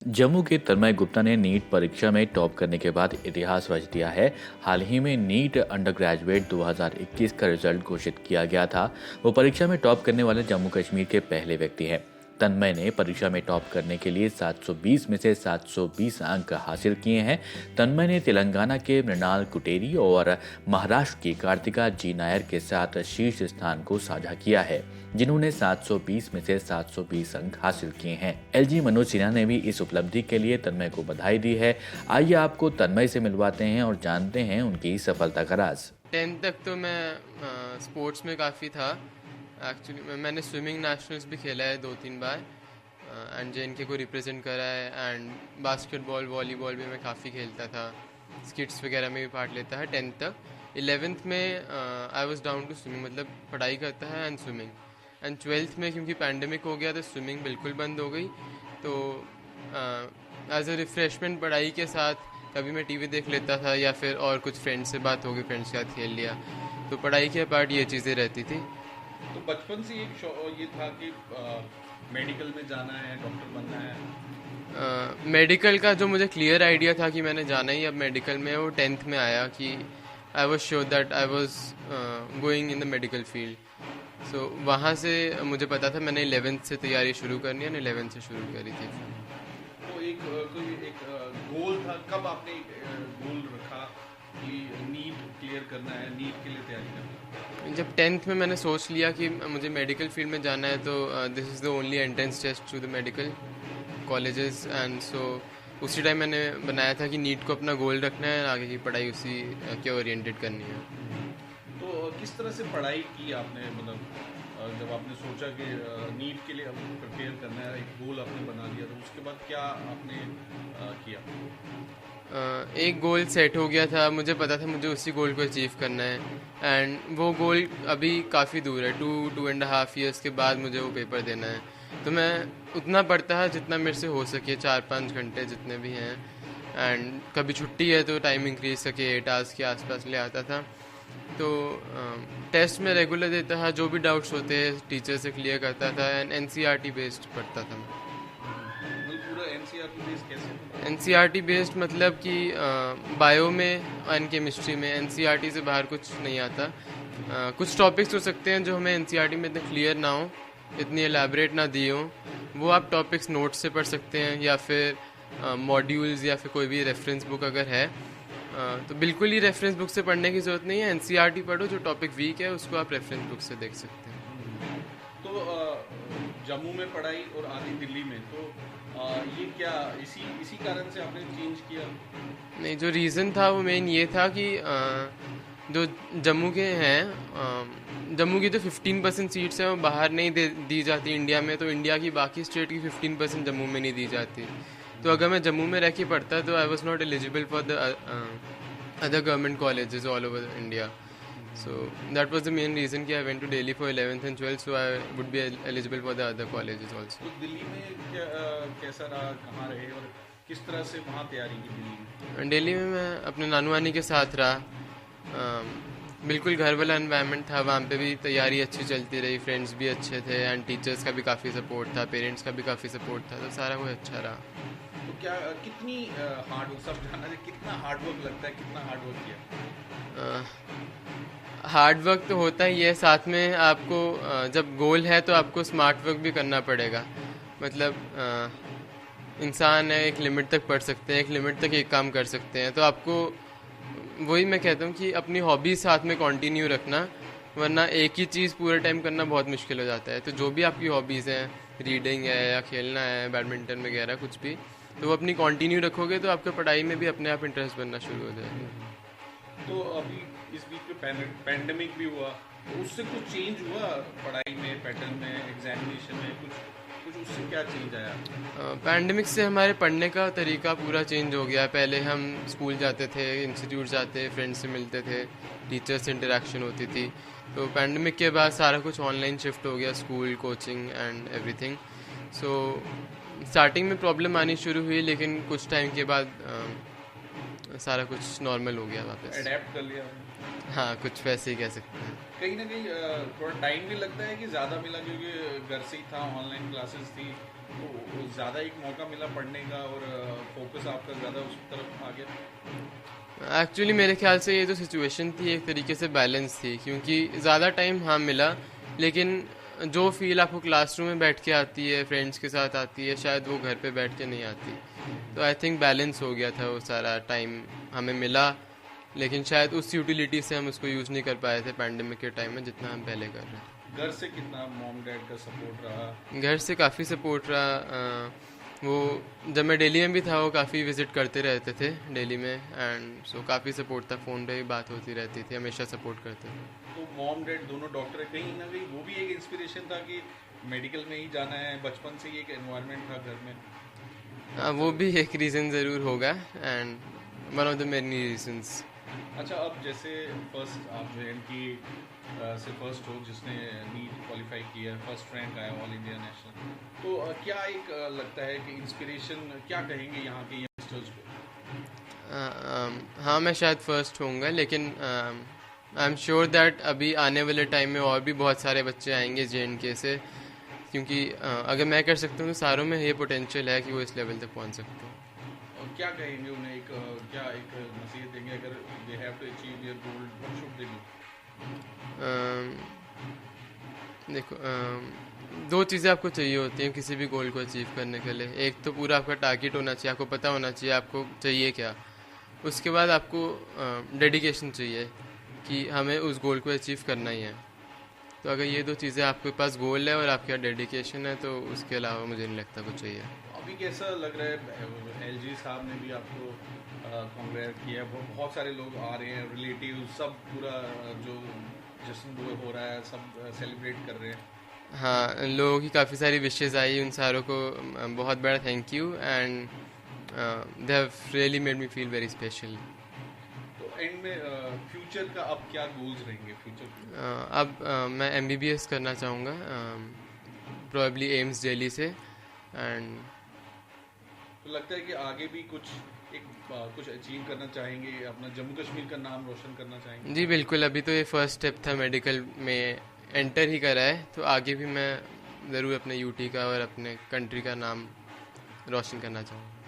जम्मू के तन्मय गुप्ता ने नीट परीक्षा में टॉप करने के बाद इतिहास रच दिया है। हाल ही में नीट अंडर ग्रेजुएट 2021 का रिजल्ट घोषित किया गया था। वो परीक्षा में टॉप करने वाले जम्मू कश्मीर के पहले व्यक्ति हैं। तन्मय ने परीक्षा में टॉप करने के लिए 720 में से 720 अंक हासिल किए हैं। तन्मय ने तेलंगाना के मृणाल कुटेरी और महाराष्ट्र की कार्तिका जी नायर के साथ शीर्ष स्थान को साझा किया है, जिन्होंने 720 में से 720 अंक हासिल किए हैं। एलजी मनोज सिन्हा ने भी इस उपलब्धि के लिए तन्मय को बधाई दी है। आइए आपको तन्मय से मिलवाते हैं और जानते हैं उनकी सफलता का राज। 10th तक तो मैं स्पोर्ट्स में काफ़ी था। एक्चुअली मैंने स्विमिंग नेशनल्स भी खेला है 2-3 बार एंड JNK को रिप्रेजेंट करा है। एंड बास्केटबॉल वॉलीबॉल भी मैं काफ़ी खेलता था। स्किट्स वगैरह में भी पार्ट लेता है 10th तक। 11th में I was down to swimming, मतलब पढ़ाई करता है एंड स्विमिंग। एंड 12th में क्योंकि पैंडमिक हो गया तो स्विमिंग बिल्कुल बंद हो गई। तो एज अ रिफ्रेशमेंट पढ़ाई के साथ कभी मैं टीवी देख लेता था या फिर और कुछ फ्रेंड्स से बात हो गई, फ्रेंड्स के साथ खेल लिया। तो पढ़ाई के पार्ट ये चीज़ें रहती थी। तो बचपन से ये था कि मेडिकल में जाना है, डॉक्टर बनना है। मेडिकल का जो मुझे क्लियर आइडिया था कि मैंने जाना ही अब मेडिकल में, वो 10th में आया कि I was sure that I was going in the medical field. So वहाँ से मुझे पता था मैंने 11th से तैयारी शुरू करनी है, 11th से शुरू करी थी। तो कोई एक गोल था, कब आपने गोल रखा कि नीट क्लियर करना है, नीट के लिए तैयारी करना है? जब 10th में मैंने सोच लिया कि मुझे मेडिकल फील्ड में जाना है तो this is the only entrance test to the medical colleges. And so उसी टाइम मैंने बनाया था कि नीट को अपना गोल रखना है, आगे की पढ़ाई उसी के ओरिएंटेड करनी है। तो किस तरह से पढ़ाई की आपने, मतलब जब आपने सोचा कि नीट के लिए आपको प्रिपेयर करना है, एक गोल आपने बना लिया, तो उसके बाद क्या आपने किया? एक गोल सेट हो गया था, मुझे पता था मुझे उसी गोल को अचीव करना है। एंड वो गोल अभी काफ़ी दूर है, 2.5 ईयर्स के बाद मुझे वो पेपर देना है। तो मैं उतना पढ़ता है जितना मेरे से हो सके, 4-5 घंटे जितने भी हैं। एंड कभी छुट्टी है तो टाइम इंक्रीज करके 8 आवर्स के आसपास ले आता था। तो टेस्ट में रेगुलर देता था, जो भी डाउट्स होते हैं टीचर से क्लियर करता था। एंड NCERT बेस्ड पढ़ता था। पूरा NCERT बेस्ड कैसे? NCERT बेस्ड मतलब कि बायो में एंड केमिस्ट्री में NCERT से बाहर कुछ नहीं आता। कुछ टॉपिक्स हो सकते हैं जो हमें NCERT में इतने क्लियर ना हो, इतनी एलैबोरेट ना दी हो, वो आप टॉपिक्स नोट से पढ़ सकते हैं या फिर मॉड्यूल्स या फिर कोई भी रेफरेंस बुक अगर है। तो बिल्कुल ही रेफरेंस बुक से पढ़ने की ज़रूरत नहीं है। NCERT पढ़ो, जो टॉपिक वीक है उसको आप रेफरेंस बुक से देख सकते हैं। तो जम्मू में पढ़ाई और आधी दिल्ली में, तो ये क्या इसी कारण से आपने चेंज किया? नहीं, जो रीज़न था वो मेन ये था कि जो जम्मू के हैं, जम्मू की जो 15% सीट्स हैं वो बाहर नहीं दी जाती इंडिया में। तो इंडिया की बाकी स्टेट की 15% जम्मू में नहीं दी जाती। तो अगर मैं जम्मू में रह के पढ़ता तो I was not eligible for the other government colleges all over India. So that was the main reason कि I went to Delhi for 11th and 12th, so I would be eligible for the other colleges also. तो दिल्ली में कैसा रहा, कहाँ रहे और किस तरह से वहाँ तैयारी की दिल्ली में? दिल्ली में मैं अपने नानू नानी के साथ रहा। बिल्कुल घर वाला एनवायरनमेंट था, वहाँ पे भी तैयारी अच्छी चलती रही, फ्रेंड्स भी अच्छे थे एंड टीचर्स का भी काफ़ी सपोर्ट था, पेरेंट्स का भी काफ़ी सपोर्ट था, तो सारा कुछ अच्छा रहा। तो क्या कितनी हार्डवर्क, सब जानना चाहिए कितना हार्डवर्क लगता है, कितना हार्डवर्क किया? हार्ड वर्क तो होता ही है, साथ में आपको जब गोल है तो आपको स्मार्ट वर्क भी करना पड़ेगा। मतलब इंसान है, एक लिमिट तक पढ़ सकते हैं, एक लिमिट तक एक काम कर सकते हैं। तो आपको वही मैं कहता हूँ कि अपनी हॉबीज साथ में कंटिन्यू रखना, वरना एक ही चीज़ पूरे टाइम करना बहुत मुश्किल हो जाता है। तो जो भी आपकी हॉबीज़ हैं, रीडिंग है या खेलना है, बैडमिंटन वगैरह कुछ भी, तो वो अपनी कंटिन्यू रखोगे तो आपका पढ़ाई में भी अपने आप इंटरेस्ट बनना शुरू हो जाएगा। तो अभी इस बीच में पैंडेमिक भी हुआ, तो उससे कुछ चेंज हुआ पढ़ाई में, पैटर्न में, एग्जामिनेशन में, कुछ उससे क्या चेंज आया? पैंडेमिक से हमारे पढ़ने का तरीका पूरा चेंज हो गया। पहले हम स्कूल जाते थे, इंस्टीट्यूट जाते, फ्रेंड्स से मिलते थे, टीचर्स से इंटरेक्शन होती थी। तो पैंडेमिक के बाद सारा कुछ ऑनलाइन शिफ्ट हो गया, school, coaching and everything. So starting में प्रॉब्लम आनी शुरू हुई, लेकिन कुछ टाइम के बाद सारा कुछ नॉर्मल हो गया वापस। अडेप्ट कर लिया आपने? हाँ, कुछ वैसे ही कह सकते हैं। कहीं ना कहीं थोड़ा टाइम भी लगता है कि ज़्यादा मिला, क्योंकि घर से ही था, ऑनलाइन क्लासेस थी, तो ज़्यादा एक मौका मिला पढ़ने का और फोकस आपका ज़्यादा उस तरफ आ गया। एक्चुअली मेरे ख्याल से ये जो सिचुएशन थी एक तरीके से बैलेंस थी, क्योंकि ज़्यादा टाइम हाँ मिला, लेकिन जो फील आपको क्लासरूम में बैठ के आती है, फ्रेंड्स के साथ आती है, शायद वो घर पे बैठ के नहीं आती। तो आई थिंक बैलेंस हो गया था, वो सारा टाइम हमें मिला, लेकिन शायद उस यूटिलिटी से हम उसको यूज़ नहीं कर पाए थे पैंडेमिक के टाइम में जितना हम पहले कर रहे थे। घर से कितना मॉम डैड का सपोर्ट रहा? घर से काफ़ी सपोर्ट रहा। वो जब मैं दिल्ली में भी था वो काफ़ी विज़िट करते रहते थे दिल्ली में, एंड सो काफ़ी सपोर्ट था, फ़ोन पे भी बात होती रहती थी, हमेशा सपोर्ट करते थे। तो मॉम डैड दोनों डॉक्टर है, कहीं ना कहीं वो भी एक इंस्पिरेशन था कि मेडिकल में ही जाना है, बचपन से ही एक एनवायरनमेंट था घर में? वो भी एक रीज़न ज़रूर होगा, and one of the many reasons. अच्छा, अब जैसे फर्स्ट आप जो की से फर्स्ट हो जिसने नीट क्वालिफाई किया, फर्स्ट रैंक आया ऑल इंडिया नेशनल, तो क्या एक लगता है कि इंस्पिरेशन क्या कहेंगे यहाँ के यंगस्टर्स को? हाँ, मैं शायद फर्स्ट होऊंगा, लेकिन आई एम श्योर दैट अभी आने वाले टाइम में और भी बहुत सारे बच्चे आएंगे JNK से, क्योंकि अगर मैं कर सकता हूँ तो सारों में ये पोटेंशियल है कि वो इस लेवल तक पहुँच सकते हैं। और क्या कहेंगे उन्हें, क्या एक नसीहत देंगे, अगर they have to achieve their goal, what should they do? देखो, दो चीज़ें आपको चाहिए होती हैं किसी भी गोल को अचीव करने के लिए। एक तो पूरा आपका टारगेट होना चाहिए, आपको पता होना चाहिए आपको चाहिए क्या। उसके बाद आपको डेडिकेशन चाहिए कि हमें उस गोल को अचीव करना ही है। तो अगर ये दो चीज़ें आपके पास गोल है और आपके पास डेडिकेशन है, तो उसके अलावा मुझे नहीं लगता कुछ चाहिए। अभी कैसा लग रहा है, LG साहब ने भी आपको कांग्रेट किया, बहुत सारे लोग आ रहे हैं, रिलेटिव सब, पूरा जो जश्न हो रहा है सब सेलिब्रेट कर रहे हैं? हाँ, लोगों की काफ़ी सारी विशेज़ आई, उन सारों को बहुत बड़ा thank you, and they have really made me feel very special. तो एंड में फ्यूचर का अब क्या गोल्स रहेंगे फ्यूचर? अब मैं MBBS करना चाहूँगा, प्रोबेबली एम्स दिल्ली से, एंड तो लगता है कि आगे भी कुछ अचीव करना चाहेंगे, अपना जम्मू कश्मीर का नाम रोशन करना चाहेंगे? जी बिल्कुल, अभी तो ये फर्स्ट स्टेप था, मेडिकल में एंटर ही करा है, तो आगे भी मैं ज़रूर अपने UT का और अपने कंट्री का नाम रोशन करना चाहूँगा।